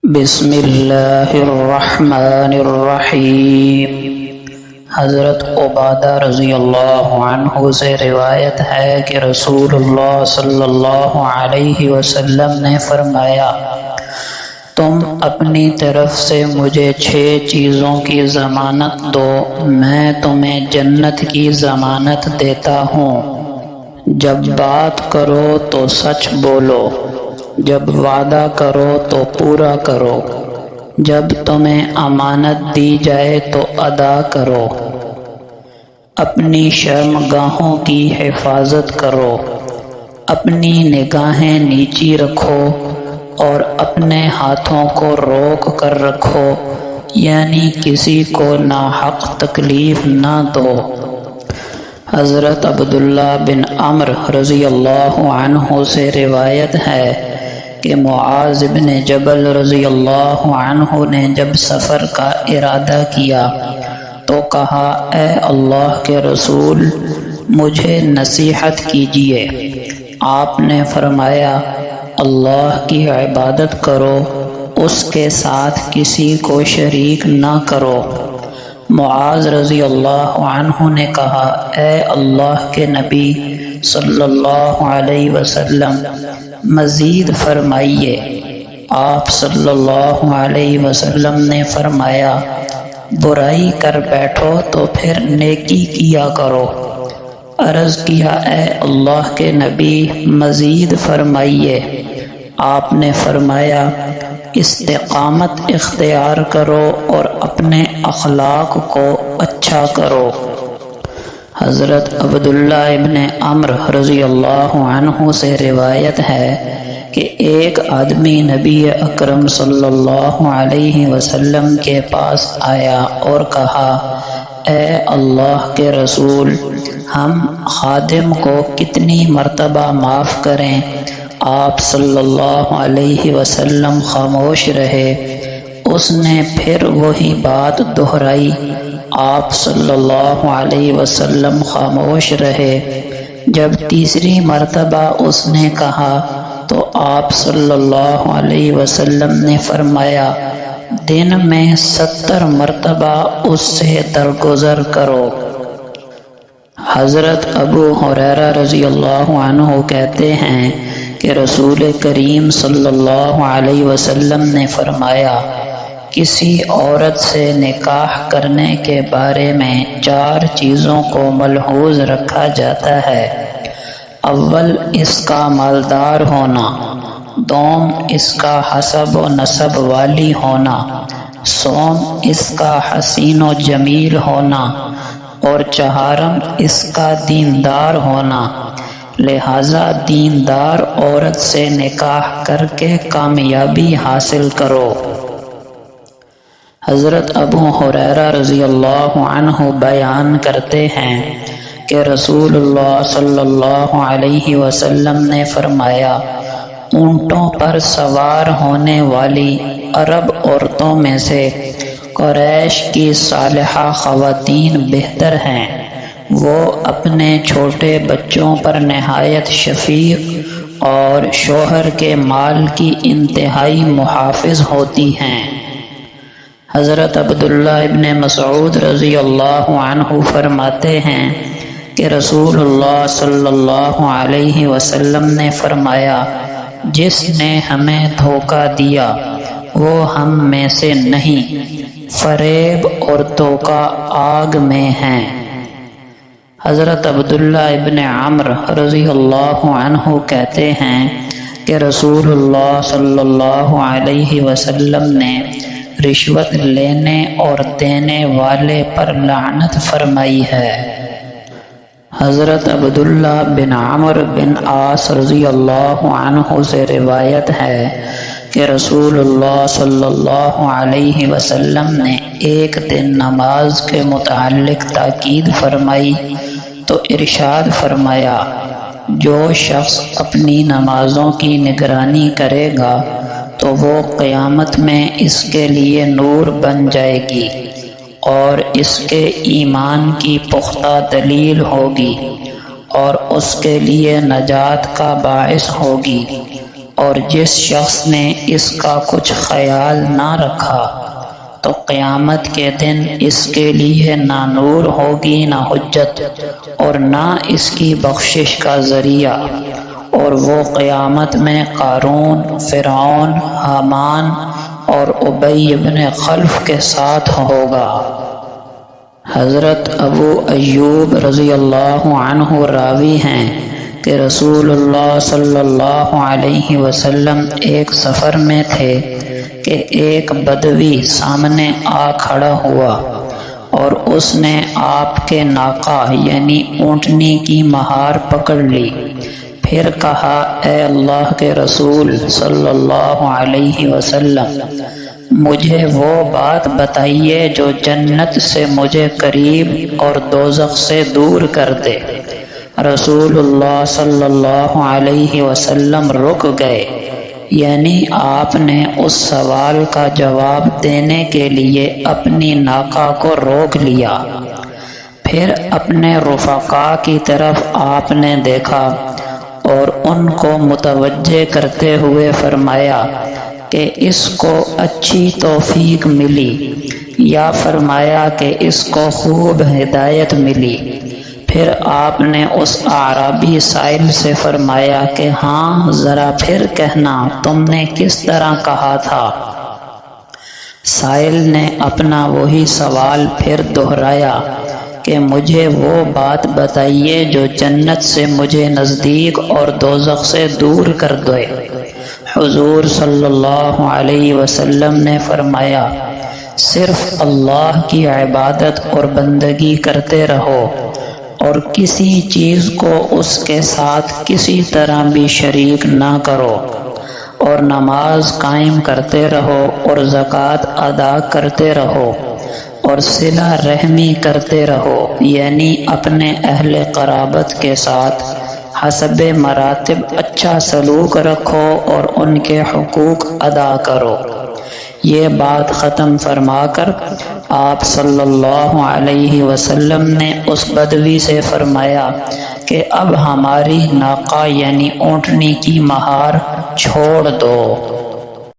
بسم اللہ الرحمن الرحیم۔ حضرت عبادہ رضی اللہ عنہ سے روایت ہے کہ رسول اللہ صلی اللہ علیہ وسلم نے فرمایا، تم اپنی طرف سے مجھے 6 چیزوں کی ضمانت دو، میں تمہیں جنت کی ضمانت دیتا ہوں۔ جب بات کرو تو سچ بولو، جب وعدہ کرو تو پورا کرو، جب تمہیں امانت دی جائے تو ادا کرو، اپنی شرمگاہوں کی حفاظت کرو، اپنی نگاہیں نیچی رکھو اور اپنے ہاتھوں کو روک کر رکھو، یعنی کسی کو ناحق تکلیف نہ دو۔ حضرت عبداللہ بن عمرو رضی اللہ عنہ سے روایت ہے کہ معاذ بن جبل رضی اللہ عنہ نے جب سفر کا ارادہ کیا تو کہا، اے اللہ کے رسول، مجھے نصیحت کیجیے۔ آپ نے فرمایا، اللہ کی عبادت کرو، اس کے ساتھ کسی کو شریک نہ کرو۔ معاذ رضی اللہ عنہ نے کہا، اے اللہ کے نبی صلی اللہ علیہ وسلم، مزید فرمائیے۔ آپ صلی اللہ علیہ وسلم نے فرمایا، برائی کر بیٹھو تو پھر نیکی کیا کرو۔ عرض کیا، اے اللہ کے نبی، مزید فرمائیے۔ آپ نے فرمایا، استقامت اختیار کرو اور اپنے اخلاق کو اچھا کرو۔ حضرت عبداللہ ابن عمرو رضی اللہ عنہ سے روایت ہے کہ ایک آدمی نبی اکرم صلی اللہ علیہ وسلم کے پاس آیا اور کہا، اے اللہ کے رسول، ہم خادم کو کتنی مرتبہ معاف کریں؟ آپ صلی اللہ علیہ وسلم خاموش رہے۔ اس نے پھر وہی بات دہرائی۔ آپ صلی اللہ علیہ وسلم خاموش رہے۔ جب تیسری مرتبہ اس نے کہا تو آپ صلی اللہ علیہ وسلم نے فرمایا، دن میں 70 مرتبہ اس سے درگزر کرو۔ حضرت ابو ہریرہ رضی اللہ عنہ کہتے ہیں کہ رسول کریم صلی اللہ علیہ وسلم نے فرمایا، کسی عورت سے نکاح کرنے کے بارے میں 4 چیزوں کو ملحوظ رکھا جاتا ہے۔ اول، اس کا مالدار ہونا، دوم، اس کا حسب و نسب والی ہونا، سوم، اس کا حسین و جمیل ہونا، اور چہارم، اس کا دیندار ہونا۔ لہذا دیندار عورت سے نکاح کر کے کامیابی حاصل کرو۔ حضرت ابو ہریرہ رضی اللہ عنہ بیان کرتے ہیں کہ رسول اللہ صلی اللہ علیہ وسلم نے فرمایا، اونٹوں پر سوار ہونے والی عرب عورتوں میں سے قریش کی صالحہ خواتین بہتر ہیں۔ وہ اپنے چھوٹے بچوں پر نہایت شفیق اور شوہر کے مال کی انتہائی محافظ ہوتی ہیں۔ حضرت عبداللہ ابن مسعود رضی اللہ عنہ فرماتے ہیں کہ رسول اللہ صلی اللہ علیہ وسلم نے فرمایا، جس نے ہمیں دھوکہ دیا وہ ہم میں سے نہیں، فریب اور دھوکہ آگ میں ہیں۔ حضرت عبداللہ ابن عمرو رضی اللہ عنہ کہتے ہیں کہ رسول اللہ صلی اللہ علیہ وسلم نے رشوت لینے اور دینے والے پر لعنت فرمائی ہے۔ حضرت عبداللہ بن عمرو بن عاص رضی اللہ عنہ سے روایت ہے کہ رسول اللہ صلی اللہ علیہ وسلم نے ایک دن نماز کے متعلق تاکید فرمائی تو ارشاد فرمایا، جو شخص اپنی نمازوں کی نگرانی کرے گا تو وہ قیامت میں اس کے لیے نور بن جائے گی اور اس کے ایمان کی پختہ دلیل ہوگی اور اس کے لیے نجات کا باعث ہوگی۔ اور جس شخص نے اس کا کچھ خیال نہ رکھا تو قیامت کے دن اس کے لیے نہ نور ہوگی نہ حجت اور نہ اس کی بخشش کا ذریعہ، اور وہ قیامت میں قارون، فرعون، حامان اور ابی بن خلف کے ساتھ ہوگا۔ حضرت ابو ایوب رضی اللہ عنہ راوی ہیں کہ رسول اللہ صلی اللہ علیہ وسلم ایک سفر میں تھے کہ ایک بدوی سامنے آ کھڑا ہوا اور اس نے آپ کے ناقہ یعنی اونٹنی کی مہار پکڑ لی، پھر کہا اے اللہ کے رسول صلی اللہ علیہ وسلم، مجھے وہ بات بتائیے جو جنت سے مجھے قریب اور دوزخ سے دور کر دے۔ رسول اللہ صلی اللہ علیہ وسلم رک گئے، یعنی آپ نے اس سوال کا جواب دینے کے لیے اپنی ناقہ کو روک لیا۔ پھر اپنے رفقا کی طرف آپ نے دیکھا اور ان کو متوجہ کرتے ہوئے فرمایا کہ اس کو اچھی توفیق ملی، یا فرمایا کہ اس کو خوب ہدایت ملی۔ پھر آپ نے اس اعرابی سائل سے فرمایا کہ ہاں ذرا پھر کہنا تم نے کس طرح کہا تھا؟ سائل نے اپنا وہی سوال پھر دہرایا کہ مجھے وہ بات بتائیے جو جنت سے مجھے نزدیک اور دوزخ سے دور کر دے۔ حضور صلی اللہ علیہ وسلم نے فرمایا، صرف اللہ کی عبادت اور بندگی کرتے رہو اور کسی چیز کو اس کے ساتھ کسی طرح بھی شریک نہ کرو، اور نماز قائم کرتے رہو اور زکوٰۃ ادا کرتے رہو اور صلہ رحمی کرتے رہو، یعنی اپنے اہل قرابت کے ساتھ حسب مراتب اچھا سلوک رکھو اور ان کے حقوق ادا کرو۔ یہ بات ختم فرما کر آپ صلی اللہ علیہ وسلم نے اس بدوی سے فرمایا کہ اب ہماری ناقہ یعنی اونٹنی کی مہار چھوڑ دو۔